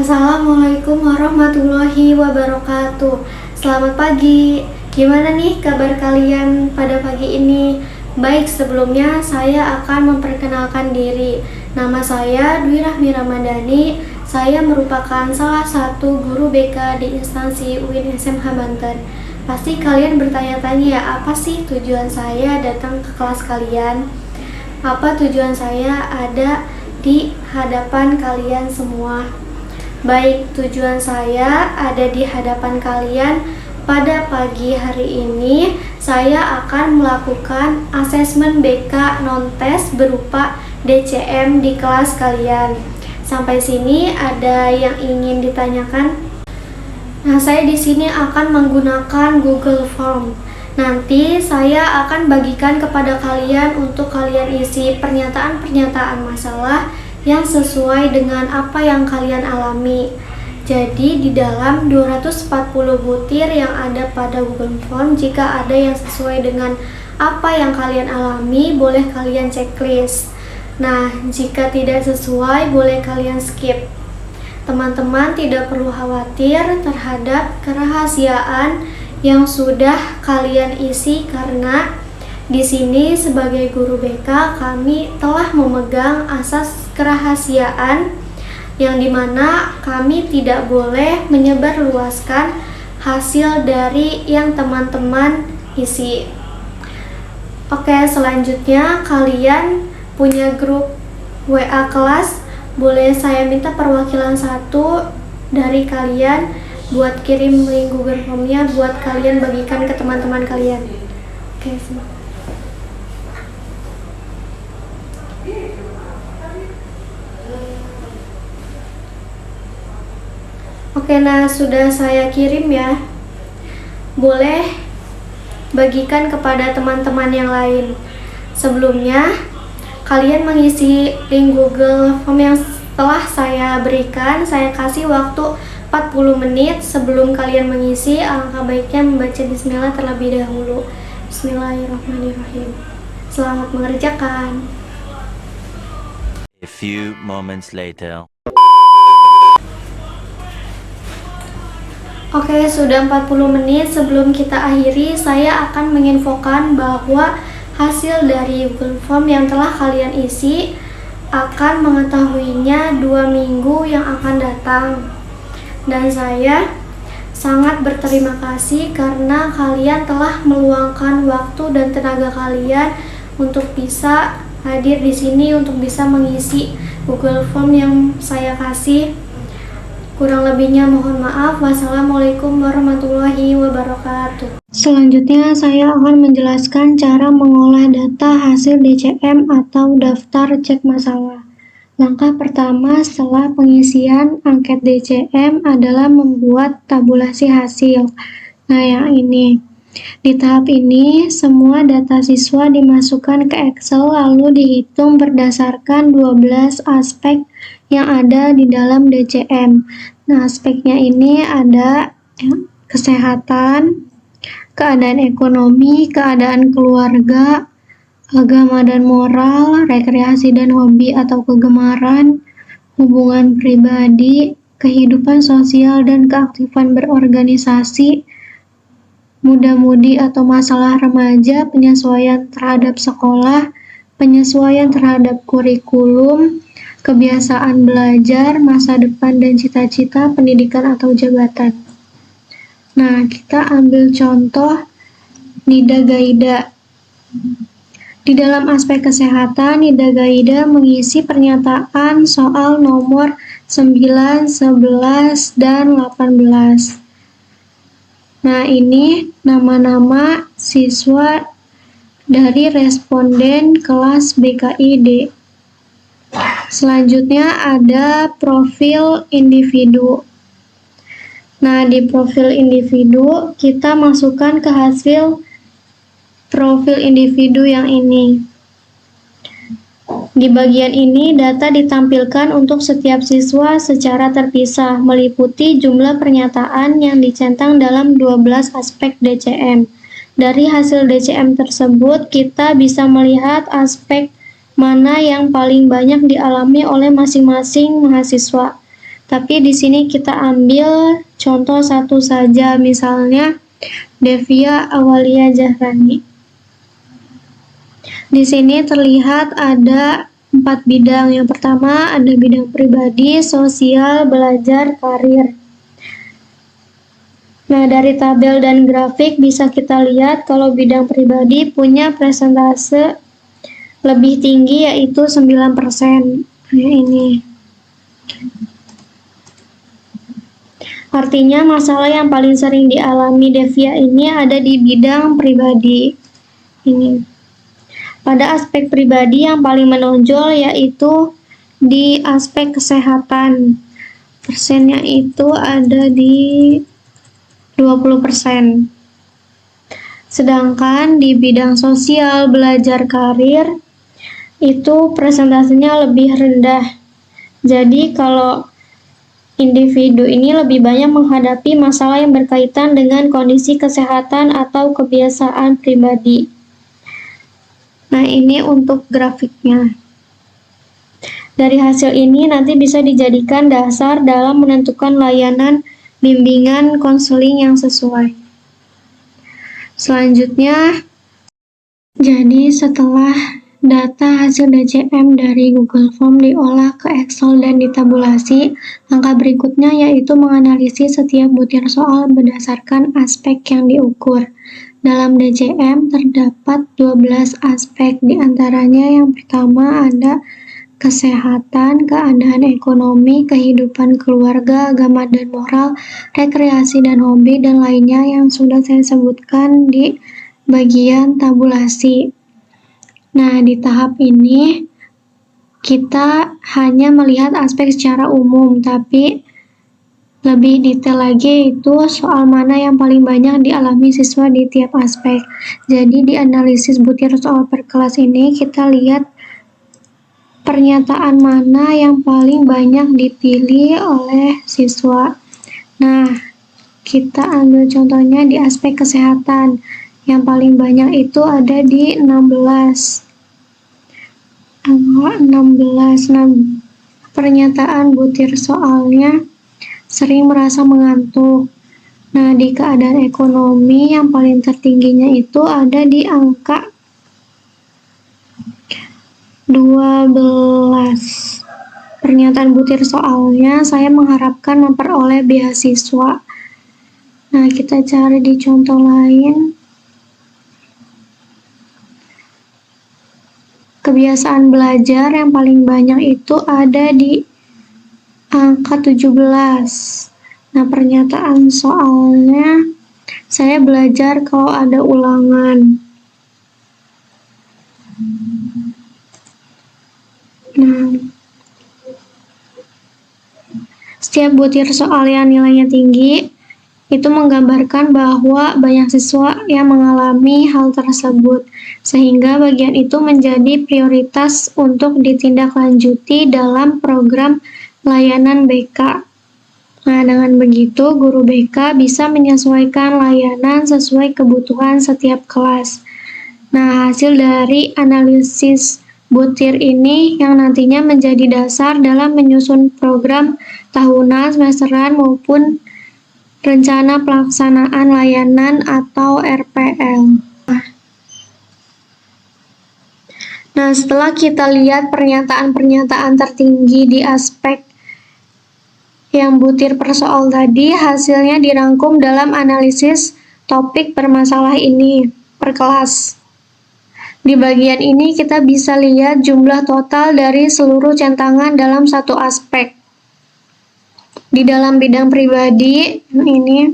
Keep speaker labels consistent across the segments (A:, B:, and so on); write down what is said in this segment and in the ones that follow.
A: Assalamualaikum warahmatullahi wabarakatuh. Selamat pagi. Gimana nih kabar kalian pada pagi ini? Baik, sebelumnya saya akan memperkenalkan diri. Nama saya Dwi Rahmi Ramadhani. Saya merupakan salah satu guru BK di instansi UIN SMH Banten. Pasti kalian bertanya-tanya ya, apa sih tujuan saya datang ke kelas kalian? Apa tujuan saya ada di hadapan kalian semua? Baik, tujuan saya ada di hadapan kalian pada pagi hari ini. Saya akan melakukan asesmen BK non-tes berupa DCM di kelas kalian. Sampai sini ada yang ingin ditanyakan? Nah, saya di sini akan menggunakan Google Form. Nanti saya akan bagikan kepada kalian untuk kalian isi pernyataan-pernyataan masalah yang sesuai dengan apa yang kalian alami. Jadi di dalam 240 butir yang ada pada Google Form, jika ada yang sesuai dengan apa yang kalian alami, boleh kalian checklist. Nah, jika tidak sesuai, boleh kalian skip. Teman-teman tidak perlu khawatir terhadap kerahasiaan yang sudah kalian isi, karena di sini sebagai guru BK kami telah memegang asas kerahasiaan yang dimana kami tidak boleh menyebarluaskan hasil dari yang teman-teman isi. Oke, selanjutnya kalian punya grup WA kelas. Boleh saya minta perwakilan satu dari kalian buat kirim link Google Form-nya buat kalian bagikan ke teman-teman kalian. Oke, Oke, nah sudah saya kirim ya. Boleh bagikan kepada teman-teman yang lain. Sebelumnya, kalian mengisi link Google Form yang telah saya berikan. Saya kasih waktu 40 menit sebelum kalian mengisi. Alangkah baiknya membaca bismillah terlebih dahulu. Bismillahirrahmanirrahim. Selamat mengerjakan.
B: A few moments later.
A: Oke, sudah 40 menit sebelum kita akhiri, saya akan menginfokan bahwa hasil dari Google Form yang telah kalian isi akan mengetahuinya 2 minggu yang akan datang. Dan saya sangat berterima kasih karena kalian telah meluangkan waktu dan tenaga kalian untuk bisa hadir di sini, untuk bisa mengisi Google Form yang saya kasih. Kurang lebihnya mohon maaf. Wassalamualaikum warahmatullahi wabarakatuh. Selanjutnya saya akan menjelaskan cara mengolah data hasil DCM atau daftar cek masalah. Langkah pertama setelah pengisian angket DCM adalah membuat tabulasi hasil. Nah, yang ini. Di tahap ini, semua data siswa dimasukkan ke Excel lalu dihitung berdasarkan 12 aspek yang ada di dalam DCM. Nah, aspeknya ini ada kesehatan, keadaan ekonomi, keadaan keluarga, agama dan moral, rekreasi dan hobi atau kegemaran, hubungan pribadi, kehidupan sosial dan keaktifan berorganisasi, muda-mudi atau masalah remaja, penyesuaian terhadap sekolah, penyesuaian terhadap kurikulum, kebiasaan belajar, masa depan dan cita-cita, pendidikan atau jabatan. Nah, kita ambil contoh Nida Gaida. Di dalam aspek kesehatan, Nida Gaida mengisi pernyataan soal nomor 9, 11, dan 18. Nah, ini nama-nama siswa dari responden kelas BKID. Selanjutnya ada profil individu. Nah, di profil individu kita masukkan ke hasil profil individu yang ini. Di bagian ini data ditampilkan untuk setiap siswa secara terpisah, meliputi jumlah pernyataan yang dicentang dalam 12 aspek DCM. Dari hasil DCM tersebut, kita bisa melihat aspek mana yang paling banyak dialami oleh masing-masing mahasiswa. Tapi di sini kita ambil contoh satu saja, misalnya Devia Awalia Jahrani. Di sini terlihat ada 4 bidang. Yang pertama ada bidang pribadi, sosial, belajar, karir. Nah, dari tabel dan grafik bisa kita lihat kalau bidang pribadi punya persentase lebih tinggi, yaitu 9%. Nah, ini. Artinya masalah yang paling sering dialami Devia ini ada di bidang pribadi. Ini. Pada aspek pribadi yang paling menonjol yaitu di aspek kesehatan. Persennya itu ada di 20%. Sedangkan di bidang sosial, belajar, karir itu persentasenya lebih rendah. Jadi kalau individu ini lebih banyak menghadapi masalah yang berkaitan dengan kondisi kesehatan atau kebiasaan pribadi. Nah, ini untuk grafiknya. Dari hasil ini nanti bisa dijadikan dasar dalam menentukan layanan bimbingan konseling yang sesuai. Selanjutnya, jadi setelah data hasil DCM dari Google Form diolah ke Excel dan ditabulasi, langkah berikutnya yaitu menganalisis setiap butir soal berdasarkan aspek yang diukur. Dalam DCM terdapat 12 aspek, diantaranya yang pertama ada kesehatan, keadaan ekonomi, kehidupan keluarga, agama dan moral, rekreasi dan hobi, dan lainnya yang sudah saya sebutkan di bagian tabulasi. Nah, di tahap ini kita hanya melihat aspek secara umum, tapi lebih detail lagi itu soal mana yang paling banyak dialami siswa di tiap aspek. Jadi di analisis butir soal per kelas ini kita lihat pernyataan mana yang paling banyak dipilih oleh siswa. Nah, kita ambil contohnya di aspek kesehatan. Yang paling banyak itu ada di 16. Nah, pernyataan butir soalnya sering merasa mengantuk. Nah, di keadaan ekonomi yang paling tertingginya itu ada di angka 12. Pernyataan butir soalnya saya mengharapkan memperoleh beasiswa. Nah, kita cari di contoh lain. Kebiasaan belajar yang paling banyak itu ada di angka 17. Nah, pernyataan soalnya saya belajar kalau ada ulangan. Nah, setiap butir soal yang nilainya tinggi itu menggambarkan bahwa banyak siswa yang mengalami hal tersebut, sehingga bagian itu menjadi prioritas untuk ditindaklanjuti dalam program layanan BK. Nah, dengan begitu guru BK bisa menyesuaikan layanan sesuai kebutuhan setiap kelas. Nah, hasil dari analisis butir ini yang nantinya menjadi dasar dalam menyusun program tahunan, semesteran, maupun rencana pelaksanaan layanan atau RPL. Nah, setelah kita lihat pernyataan-pernyataan tertinggi di aspek yang butir per soal tadi, hasilnya dirangkum dalam analisis topik bermasalah ini per kelas. Di bagian ini kita bisa lihat jumlah total dari seluruh centangan dalam satu aspek. Di dalam bidang pribadi, ini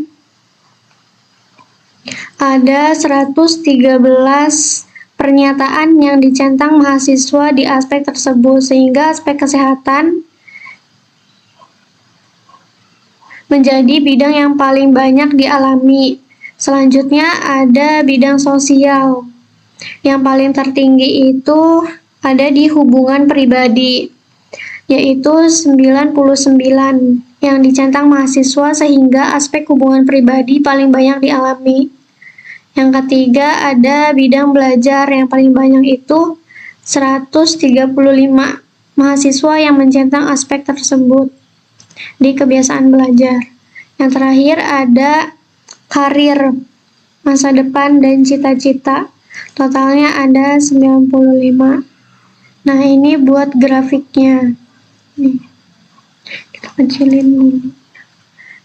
A: ada 113 pernyataan yang dicentang mahasiswa di aspek tersebut, sehingga aspek kesehatan menjadi bidang yang paling banyak dialami. Selanjutnya ada bidang sosial. Yang paling tertinggi itu ada di hubungan pribadi, yaitu 99 yang dicentang mahasiswa, sehingga aspek hubungan pribadi paling banyak dialami. Yang ketiga ada bidang belajar, yang paling banyak itu 135 mahasiswa yang mencentang aspek tersebut. di kebiasaan belajar. Yang terakhir ada karir, masa depan, dan cita-cita. Totalnya ada 95. Nah, ini buat grafiknya. Nih, kita kecilin dulu.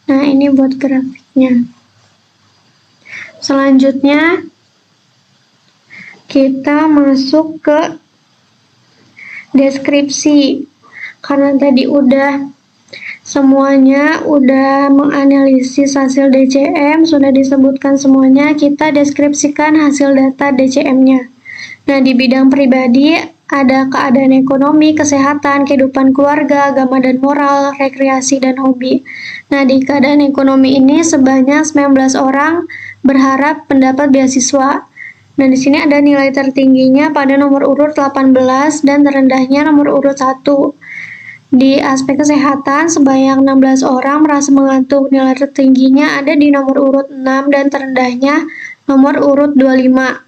A: Nah, ini buat grafiknya. Selanjutnya, kita masuk ke deskripsi. Karena tadi semuanya udah menganalisis hasil DCM, sudah disebutkan semuanya, kita deskripsikan hasil data DCM-nya. Nah, di bidang pribadi ada keadaan ekonomi, kesehatan, kehidupan keluarga, agama dan moral, rekreasi, dan hobi. Nah, di keadaan ekonomi ini sebanyak 19 orang berharap mendapat beasiswa. Nah, di sini ada nilai tertingginya pada nomor urut 18 dan terendahnya nomor urut 1. Di aspek kesehatan, sebanyak 16 orang merasa mengantuk. Nilai tertingginya ada di nomor urut 6 dan terendahnya nomor urut 25.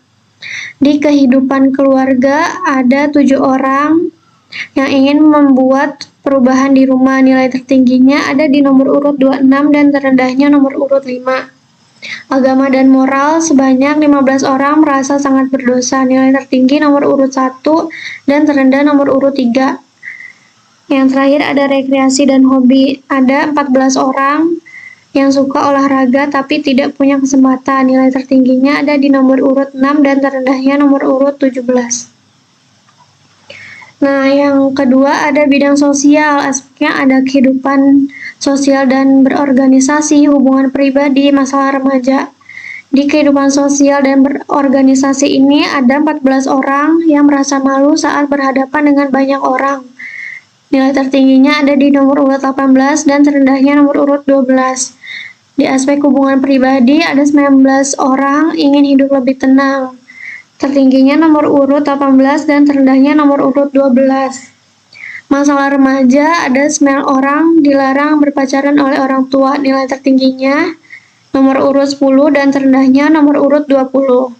A: Di kehidupan keluarga, ada 7 orang yang ingin membuat perubahan di rumah. Nilai tertingginya ada di nomor urut 26 dan terendahnya nomor urut 5. Agama dan moral, sebanyak 15 orang merasa sangat berdosa. Nilai tertinggi nomor urut 1 dan terendah nomor urut 3. Yang terakhir ada rekreasi dan hobi. Ada 14 orang yang suka olahraga tapi tidak punya kesempatan. Nilai tertingginya ada di nomor urut 6 dan terendahnya nomor urut 17. Nah, yang kedua ada bidang sosial. Aspeknya ada kehidupan sosial dan berorganisasi, hubungan pribadi, masalah remaja. Di kehidupan sosial dan berorganisasi ini ada 14 orang yang merasa malu saat berhadapan dengan banyak orang. Nilai tertingginya ada di nomor urut 18 dan terendahnya nomor urut 12. Di aspek hubungan pribadi ada 19 orang ingin hidup lebih tenang. Tertingginya nomor urut 18 dan terendahnya nomor urut 12. Masalah remaja ada 9 orang dilarang berpacaran oleh orang tua. Nilai tertingginya nomor urut 10 dan terendahnya nomor urut 20.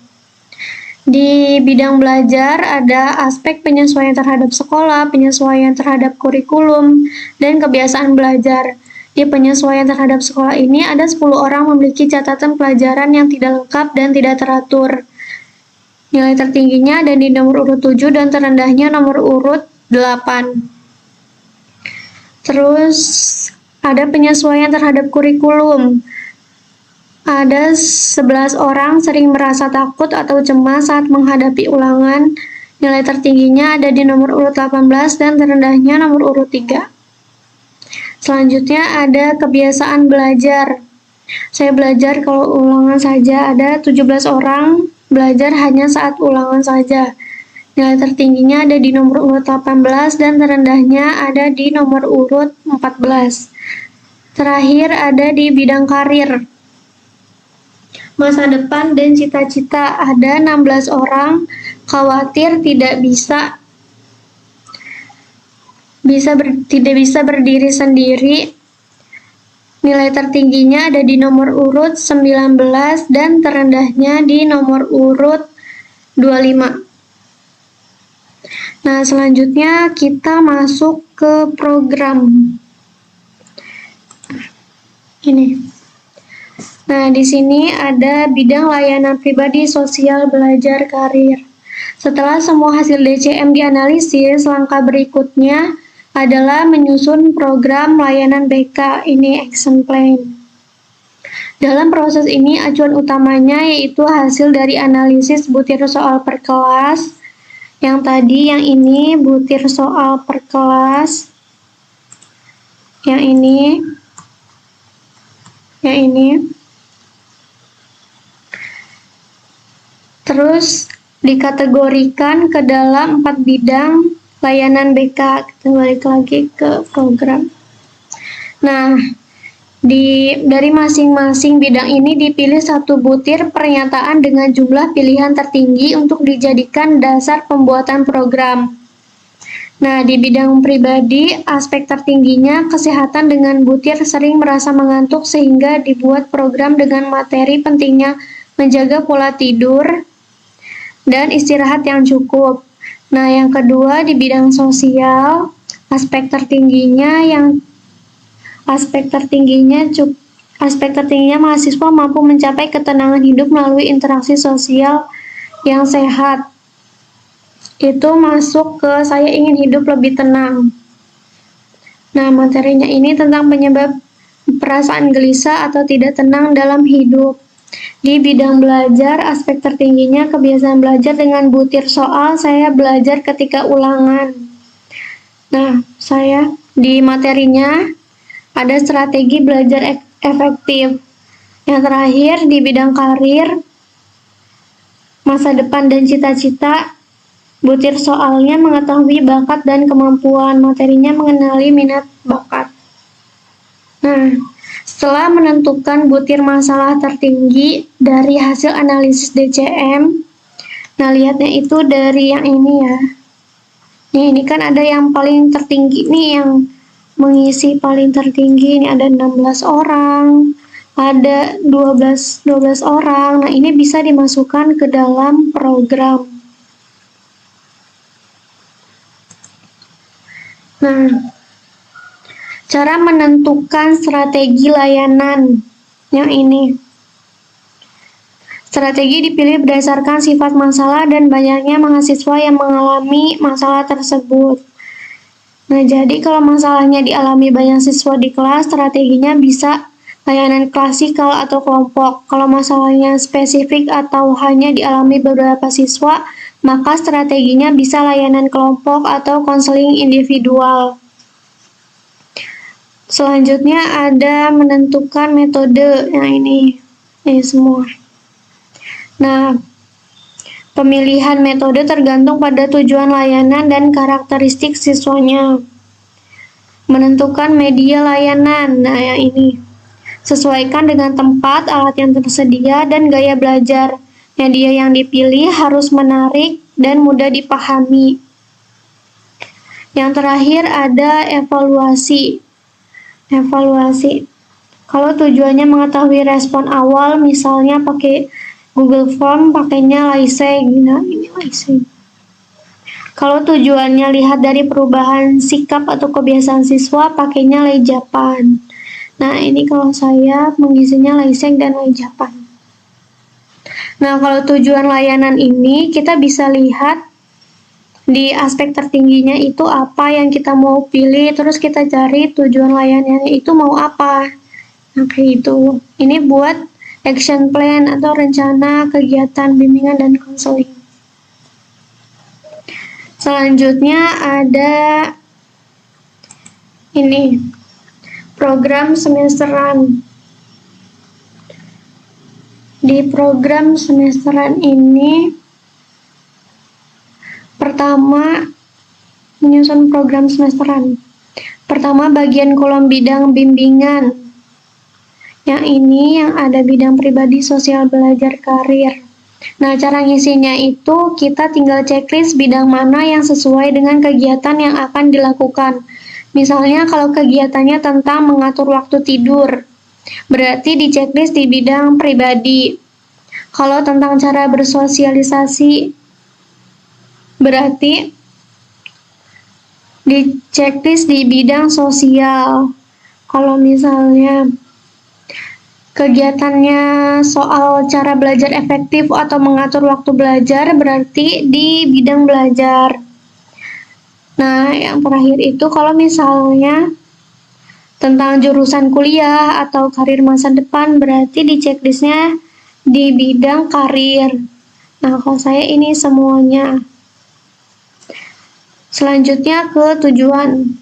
A: Di bidang belajar ada aspek penyesuaian terhadap sekolah, penyesuaian terhadap kurikulum, dan kebiasaan belajar. Di penyesuaian terhadap sekolah ini ada 10 orang memiliki catatan pelajaran yang tidak lengkap dan tidak teratur. Nilai tertingginya ada di nomor urut 7 dan terendahnya nomor urut 8. Terus ada penyesuaian terhadap kurikulum. Ada 11 orang sering merasa takut atau cemas saat menghadapi ulangan. Nilai tertingginya ada di nomor urut 18 dan terendahnya nomor urut 3. Selanjutnya ada kebiasaan belajar. Saya belajar kalau ulangan saja. Ada 17 orang belajar hanya saat ulangan saja. Nilai tertingginya ada di nomor urut 18 dan terendahnya ada di nomor urut 14. Terakhir ada di bidang karir. Masa depan dan cita-cita, ada 16 orang khawatir tidak bisa berdiri sendiri. Nilai tertingginya ada di nomor urut 19 dan terendahnya di nomor urut 25. Nah, selanjutnya kita masuk ke program. Ini. Nah, di sini ada bidang layanan pribadi, sosial, belajar, karir. Setelah semua hasil DCM dianalisis, langkah berikutnya adalah menyusun program layanan BK, ini action plan. Dalam proses ini, acuan utamanya yaitu hasil dari analisis butir soal per kelas. Yang tadi, yang ini butir soal per kelas. Yang ini. Terus dikategorikan ke dalam 4 bidang layanan BK. Kita balik lagi ke program. Nah, dari masing-masing bidang ini dipilih satu butir pernyataan dengan jumlah pilihan tertinggi untuk dijadikan dasar pembuatan program. Nah, di bidang pribadi, aspek tertingginya kesehatan dengan butir sering merasa mengantuk sehingga dibuat program dengan materi pentingnya menjaga pola tidur dan istirahat yang cukup. Nah, yang kedua di bidang sosial, aspek tertingginya yang Aspek tertingginya mahasiswa mampu mencapai ketenangan hidup melalui interaksi sosial yang sehat. Itu masuk ke saya ingin hidup lebih tenang. Nah, materinya ini tentang penyebab perasaan gelisah atau tidak tenang dalam hidup. Di bidang belajar, aspek tertingginya kebiasaan belajar dengan butir soal, saya belajar ketika ulangan. Nah, saya di materinya ada strategi belajar efektif. Yang terakhir, di bidang karir, masa depan dan cita-cita, butir soalnya mengetahui bakat dan kemampuan, materinya mengenali minat bakat. Nah, setelah menentukan butir masalah tertinggi dari hasil analisis DCM, nah lihatnya itu dari yang ini ya. Ini kan ada yang paling tertinggi nih, yang mengisi paling tertinggi. Ini ada 16 orang, ada 12 orang. Nah, ini bisa dimasukkan ke dalam program. Nah, cara menentukan strategi layanan yang ini. Strategi dipilih berdasarkan sifat masalah dan banyaknya mahasiswa yang mengalami masalah tersebut. Nah, jadi kalau masalahnya dialami banyak siswa di kelas, strateginya bisa layanan klasikal atau kelompok. Kalau masalahnya spesifik atau hanya dialami beberapa siswa, maka strateginya bisa layanan kelompok atau konseling individual. Selanjutnya ada menentukan metode. Yang ini semua. Nah, pemilihan metode tergantung pada tujuan layanan dan karakteristik siswanya. Menentukan media layanan. Nah, yang ini. Sesuaikan dengan tempat, alat yang tersedia, dan gaya belajar. Media yang dipilih harus menarik dan mudah dipahami. Yang terakhir ada evaluasi. Kalau tujuannya mengetahui respon awal, misalnya pakai Google Form, pakainya Laiseng. Nah, ini Laiseng. Kalau tujuannya lihat dari perubahan sikap atau kebiasaan siswa, pakainya Leijapan. Nah, ini kalau saya mengisinya Laiseng dan Leijapan. Nah, kalau tujuan layanan ini, kita bisa lihat di aspek tertingginya itu apa yang kita mau pilih, terus kita cari tujuan layanannya itu mau apa. Nah, kayak itu. Ini buat action plan atau rencana kegiatan bimbingan dan konseling. Selanjutnya ada ini, program semesteran. Di program semesteran ini, pertama, menyusun program semesteran. Pertama, bagian kolom bidang bimbingan. Yang ini yang ada bidang pribadi, sosial, belajar, karir. Nah, cara ngisinya itu kita tinggal checklist bidang mana yang sesuai dengan kegiatan yang akan dilakukan. Misalnya kalau kegiatannya tentang mengatur waktu tidur, berarti di checklist di bidang pribadi. Kalau tentang cara bersosialisasi, berarti di checklist di bidang sosial. Kalau misalnya kegiatannya soal cara belajar efektif atau mengatur waktu belajar, berarti di bidang belajar. Nah, yang terakhir itu kalau misalnya tentang jurusan kuliah atau karir masa depan, berarti di checklistnya di bidang karir. Nah, kalau saya ini semuanya. Selanjutnya ke tujuan.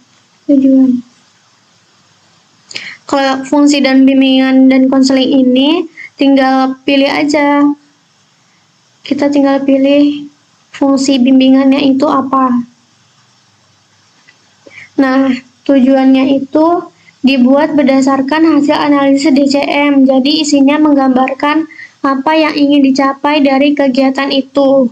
A: Kalau fungsi dan bimbingan dan konseling ini tinggal pilih aja. Kita tinggal pilih fungsi bimbingannya itu apa. Nah, tujuannya itu dibuat berdasarkan hasil analisis DCM. Jadi isinya menggambarkan apa yang ingin dicapai dari kegiatan itu.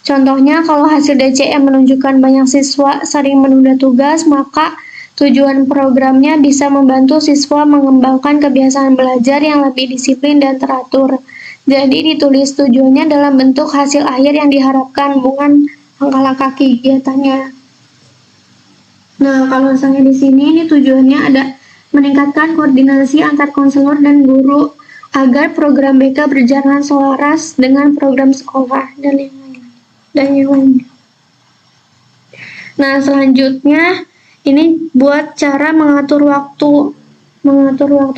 A: Contohnya kalau hasil DCM menunjukkan banyak siswa sering menunda tugas, maka tujuan programnya bisa membantu siswa mengembangkan kebiasaan belajar yang lebih disiplin dan teratur. Jadi ditulis tujuannya dalam bentuk hasil akhir yang diharapkan, bukan langkah-langkah kegiatannya. Nah, kalau misalnya di sini ini tujuannya ada meningkatkan koordinasi antar konselor dan guru agar program BK berjalan selaras dengan program sekolah dan yang lain. Nah, selanjutnya ini buat cara mengatur waktu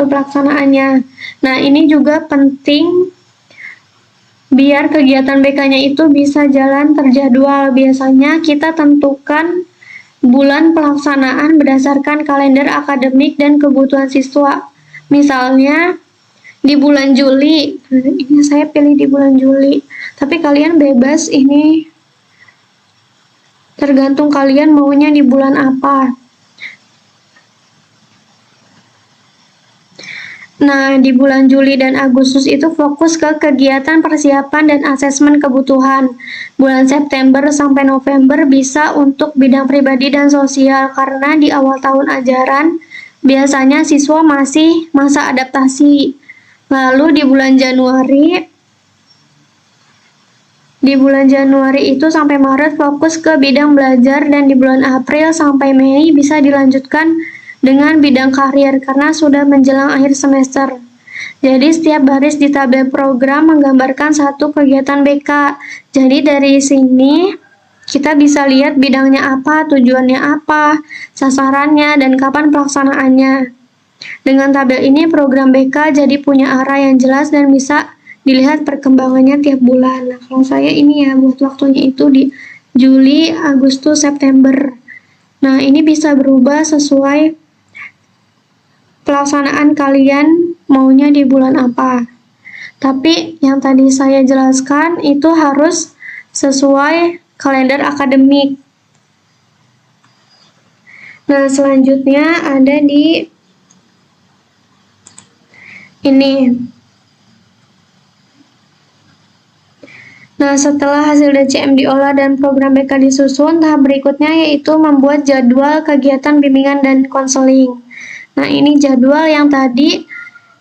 A: pelaksanaannya. Nah, ini juga penting biar kegiatan BK-nya itu bisa jalan terjadwal. Biasanya kita tentukan bulan pelaksanaan berdasarkan kalender akademik dan kebutuhan siswa. Misalnya di bulan Juli, ini saya pilih di bulan Juli. Tapi kalian bebas, ini tergantung kalian maunya di bulan apa. Nah, di bulan Juli dan Agustus itu fokus ke kegiatan persiapan dan asesmen kebutuhan. Bulan September sampai November bisa untuk bidang pribadi dan sosial, karena di awal tahun ajaran biasanya siswa masih masa adaptasi. Lalu di bulan Januari itu sampai Maret fokus ke bidang belajar, dan di bulan April sampai Mei bisa dilanjutkan dengan bidang karir karena sudah menjelang akhir semester. Jadi setiap baris di tabel program menggambarkan satu kegiatan BK. Jadi dari sini kita bisa lihat bidangnya apa, tujuannya apa, sasarannya, dan kapan pelaksanaannya. Dengan tabel ini program BK jadi punya arah yang jelas dan bisa dilihat perkembangannya tiap bulan. Nah, kalau saya ini ya buat waktunya itu di Juli, Agustus, September. Nah, ini bisa berubah sesuai pelaksanaan kalian maunya di bulan apa. Tapi yang tadi saya jelaskan itu harus sesuai kalender akademik. Nah, selanjutnya ada di ini. Nah, setelah hasil DCM diolah dan program BK disusun, tahap berikutnya yaitu membuat jadwal kegiatan bimbingan dan konseling. Nah, ini jadwal yang tadi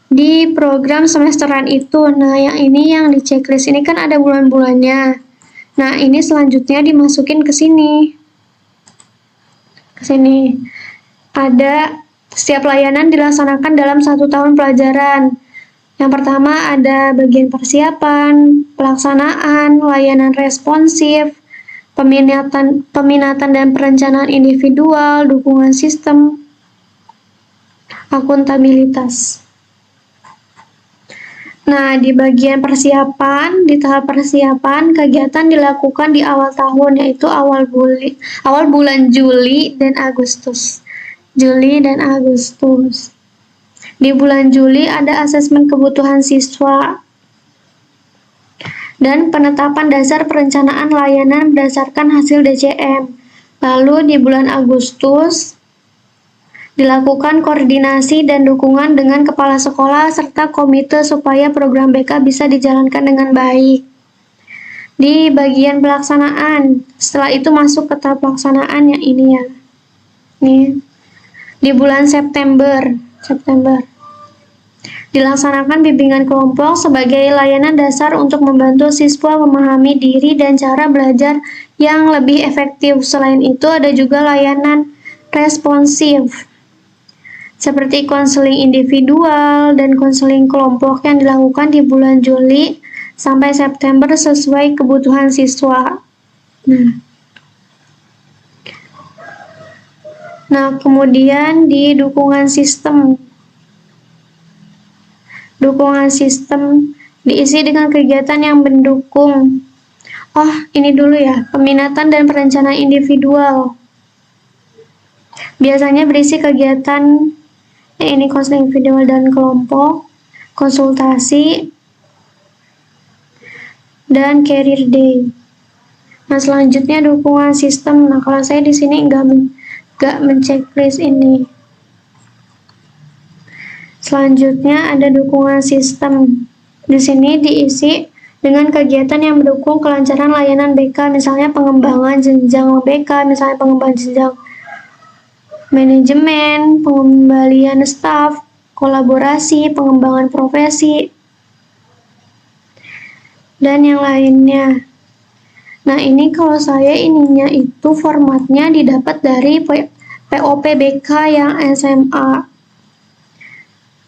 A: di program semesteran itu. Nah, yang ini yang di checklist ini kan ada bulan-bulannya. Nah, ini selanjutnya dimasukin ke sini. Ada setiap layanan dilaksanakan dalam 1 tahun pelajaran. Yang pertama ada bagian persiapan, pelaksanaan, layanan responsif, peminatan dan perencanaan individual, dukungan sistem, akuntabilitas. Nah, di bagian persiapan, di tahap persiapan, kegiatan dilakukan di awal tahun, yaitu awal bulan Juli dan Agustus. Di bulan Juli ada asesmen kebutuhan siswa dan penetapan dasar perencanaan layanan berdasarkan hasil DCM. Lalu di bulan Agustus dilakukan koordinasi dan dukungan dengan kepala sekolah serta komite supaya program BK bisa dijalankan dengan baik. Di bagian pelaksanaan, setelah itu masuk ke tahap pelaksanaan yang ini ya. Di bulan September dilaksanakan bimbingan kelompok sebagai layanan dasar untuk membantu siswa memahami diri dan cara belajar yang lebih efektif. Selain itu ada juga layanan responsif seperti konseling individual dan konseling kelompok yang dilakukan di bulan Juli sampai September sesuai kebutuhan siswa. Nah, kemudian di dukungan sistem diisi dengan kegiatan yang mendukung. Ini dulu ya, peminatan dan perencanaan individual. Biasanya berisi kegiatan ini konseling individual dan kelompok, konsultasi, dan career day. Nah, selanjutnya dukungan sistem. Nah, kalau saya di sini nggak menceklis ini. Selanjutnya ada dukungan sistem. Di sini diisi dengan kegiatan yang mendukung kelancaran layanan BK, misalnya pengembangan jenjang BK, misalnya pengembangan jenjang manajemen, pengembalian staf, kolaborasi, pengembangan profesi, dan yang lainnya. Nah, ini kalau saya ininya itu formatnya didapat dari POP BK yang SMA.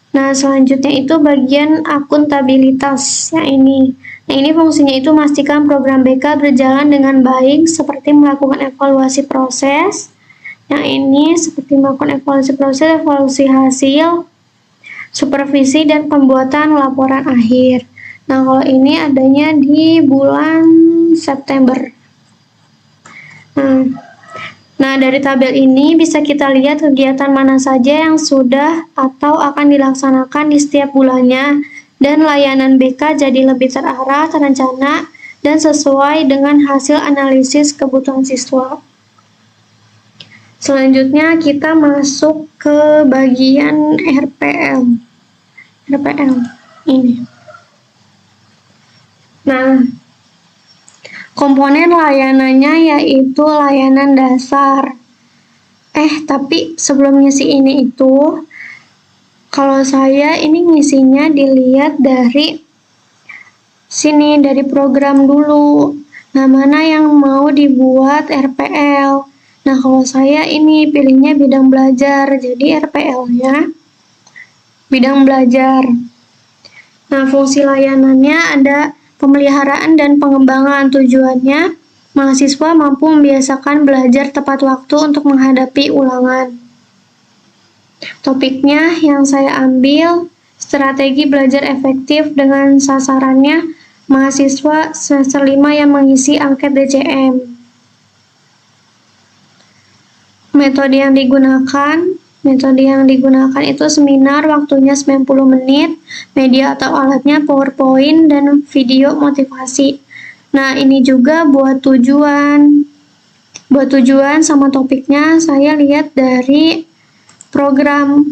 A: Nah, selanjutnya itu bagian akuntabilitas yang ini. Nah, ini fungsinya itu memastikan program BK berjalan dengan baik seperti melakukan evaluasi proses. Yang ini seperti melakukan evaluasi proses, evaluasi hasil, supervisi, dan pembuatan laporan akhir. Nah, kalau ini adanya di bulan September. Nah, dari tabel ini bisa kita lihat kegiatan mana saja yang sudah atau akan dilaksanakan di setiap bulannya, dan layanan BK jadi lebih terarah, terencana, dan sesuai dengan hasil analisis kebutuhan siswa. Selanjutnya kita masuk ke bagian RPL. RPL ini. Nah, komponen layanannya yaitu layanan dasar. Tapi sebelum ngisi ini itu, kalau saya ini ngisinya dilihat dari sini, dari program dulu. Nah, mana yang mau dibuat RPL? Nah, kalau saya ini pilihnya bidang belajar, jadi RPL-nya bidang belajar. Nah, fungsi layanannya ada pemeliharaan dan pengembangan. Tujuannya, mahasiswa mampu membiasakan belajar tepat waktu untuk menghadapi ulangan. Topiknya yang saya ambil, strategi belajar efektif dengan sasarannya mahasiswa semester 5 yang mengisi angket DCM. Metode yang digunakan itu seminar, waktunya 90 menit, media atau alatnya PowerPoint dan video motivasi. Nah, ini juga buat tujuan sama topiknya saya lihat dari program.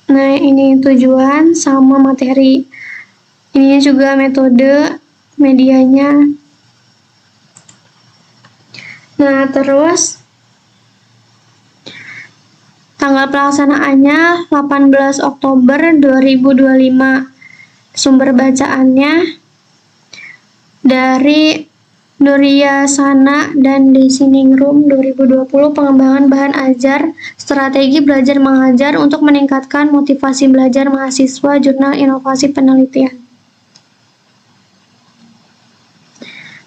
A: Nah, ini tujuan sama materi. Ini juga metode medianya. Nah, terus tanggal pelaksanaannya 18 Oktober 2025. Sumber bacaannya dari Nuria Sana dan Desiningrum 2020, pengembangan bahan ajar, strategi belajar mengajar untuk meningkatkan motivasi belajar mahasiswa, Jurnal Inovasi Penelitian.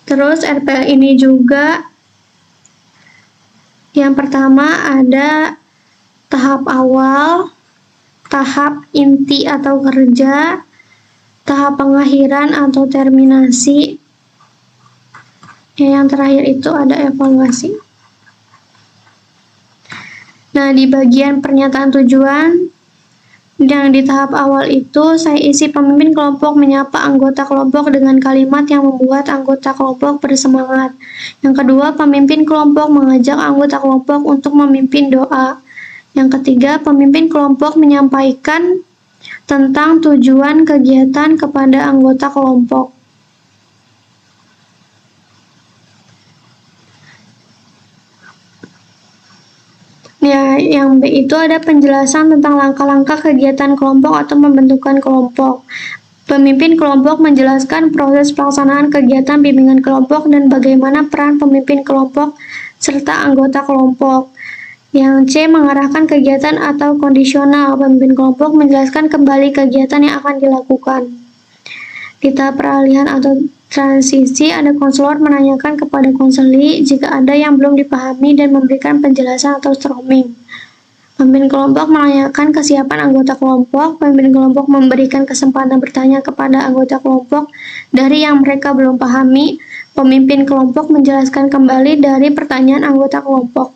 A: Terus RPL ini juga yang pertama ada tahap awal, tahap inti atau kerja, tahap pengakhiran atau terminasi. Yang terakhir itu ada evaluasi. Nah, di bagian pernyataan tujuan, yang di tahap awal itu saya isi pemimpin kelompok menyapa anggota kelompok dengan kalimat yang membuat anggota kelompok bersemangat. Yang kedua, pemimpin kelompok mengajak anggota kelompok untuk memimpin doa. Yang ketiga, pemimpin kelompok menyampaikan tentang tujuan kegiatan kepada anggota kelompok. Ya, yang B itu ada penjelasan tentang langkah-langkah kegiatan kelompok atau pembentukan kelompok. Pemimpin kelompok menjelaskan proses pelaksanaan kegiatan bimbingan kelompok dan bagaimana peran pemimpin kelompok serta anggota kelompok. Yang C, mengarahkan kegiatan atau kondisional. Pemimpin kelompok menjelaskan kembali kegiatan yang akan dilakukan. Di tahap peralihan atau transisi, ada konselor menanyakan kepada konseli jika ada yang belum dipahami dan memberikan penjelasan atau storming. Pemimpin kelompok menanyakan kesiapan anggota kelompok. Pemimpin kelompok memberikan kesempatan bertanya kepada anggota kelompok dari yang mereka belum pahami. Pemimpin kelompok menjelaskan kembali dari pertanyaan anggota kelompok.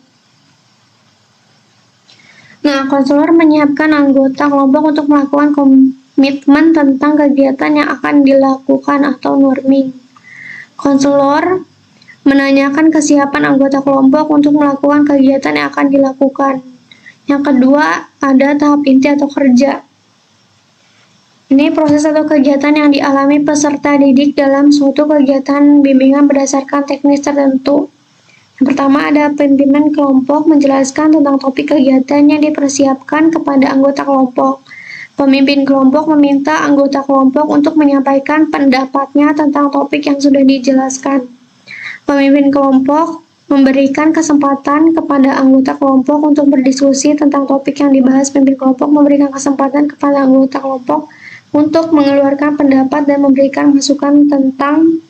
A: Nah, konselor menyiapkan anggota kelompok untuk melakukan komitmen tentang kegiatan yang akan dilakukan atau norming. Konselor menanyakan kesiapan anggota kelompok untuk melakukan kegiatan yang akan dilakukan. Yang kedua, ada tahap inti atau kerja. Ini proses atau kegiatan yang dialami peserta didik dalam suatu kegiatan bimbingan berdasarkan teknis tertentu. Yang pertama, ada pimpinan kelompok menjelaskan tentang topik kegiatan yang dipersiapkan kepada anggota kelompok. Pemimpin kelompok meminta anggota kelompok untuk menyampaikan pendapatnya tentang topik yang sudah dijelaskan. Pemimpin kelompok memberikan kesempatan kepada anggota kelompok untuk berdiskusi tentang topik yang dibahas pemimpin kelompok, memberikan kesempatan kepada anggota kelompok untuk mengeluarkan pendapat dan memberikan masukan tentang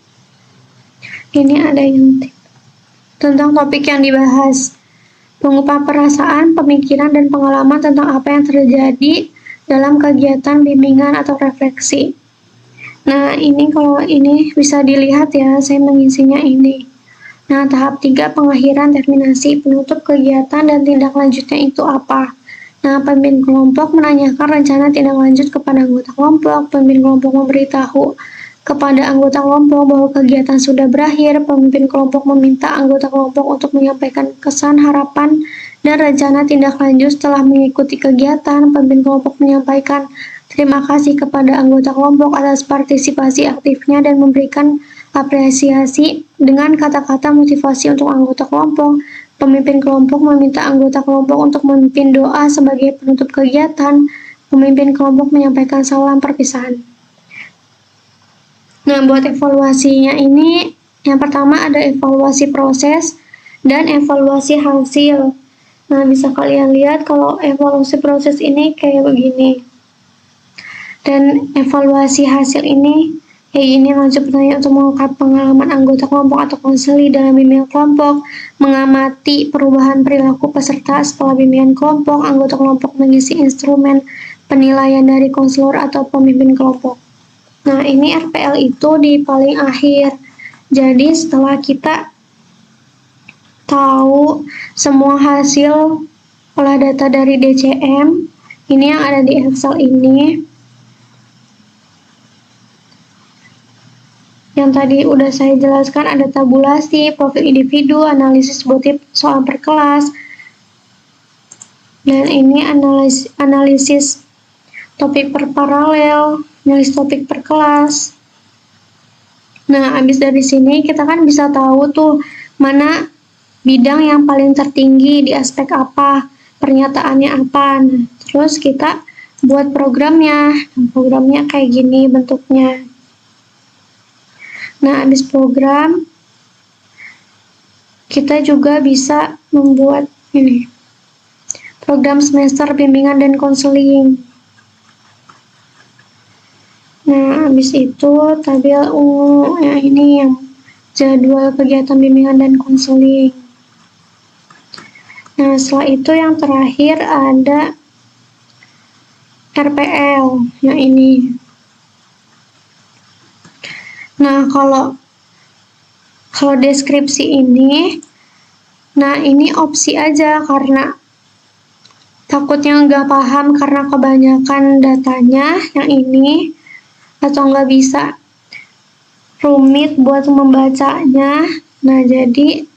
A: tentang topik yang dibahas, pengungkapan perasaan, pemikiran, dan pengalaman tentang apa yang terjadi dalam kegiatan bimbingan atau refleksi. Nah, kalau ini bisa dilihat ya, saya mengisinya ini. Nah, tahap 3 pengakhiran terminasi, penutup kegiatan dan tindak lanjutnya itu apa? Nah, pemimpin kelompok menanyakan rencana tindak lanjut kepada anggota kelompok, pemimpin kelompok memberitahu kepada anggota kelompok bahwa kegiatan sudah berakhir, pemimpin kelompok meminta anggota kelompok untuk menyampaikan kesan, harapan, dan rencana tindak lanjut setelah mengikuti kegiatan, pemimpin kelompok menyampaikan terima kasih kepada anggota kelompok atas partisipasi aktifnya dan memberikan apresiasi dengan kata-kata motivasi untuk anggota kelompok. Pemimpin kelompok meminta anggota kelompok untuk memimpin doa sebagai penutup kegiatan. Pemimpin kelompok menyampaikan salam perpisahan. Nah, buat evaluasinya ini, yang pertama ada evaluasi proses dan evaluasi hasil. Nah, bisa kalian lihat kalau evaluasi proses ini kayak begini. Dan evaluasi hasil ini kayak gini, lanjut pertanyaan untuk mengungkap pengalaman anggota kelompok atau konseli dalam bimbingan kelompok, mengamati perubahan perilaku peserta setelah bimbingan kelompok, anggota kelompok mengisi instrumen penilaian dari konselor atau pemimpin kelompok. Nah, ini RPL itu di paling akhir. Jadi setelah kita tahu semua hasil olah data dari DCM, ini yang ada di Excel ini, yang tadi udah saya jelaskan, ada tabulasi, profil individu, analisis motif soal per kelas, dan ini analisis topik per paralel, analisis topik per kelas. Nah, habis dari sini kita kan bisa tahu tuh mana bidang yang paling tertinggi di aspek apa, pernyataannya apa. Nah, terus kita buat programnya. Programnya kayak gini bentuknya. Nah, habis program, kita juga bisa membuat ini, program semester bimbingan dan konseling. Nah, habis itu tabel ini yang jadwal kegiatan bimbingan dan konseling. Nah, setelah itu yang terakhir ada RPL, yang ini. Nah, kalau deskripsi ini, nah ini opsi aja karena takutnya nggak paham karena kebanyakan datanya yang ini, atau nggak bisa rumit buat membacanya. Nah, jadi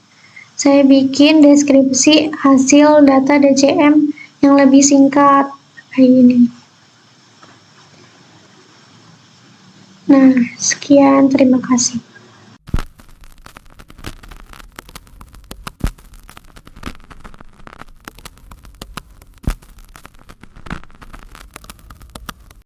A: saya bikin deskripsi hasil data DCM yang lebih singkat kayak gini. Nah, sekian, terima kasih.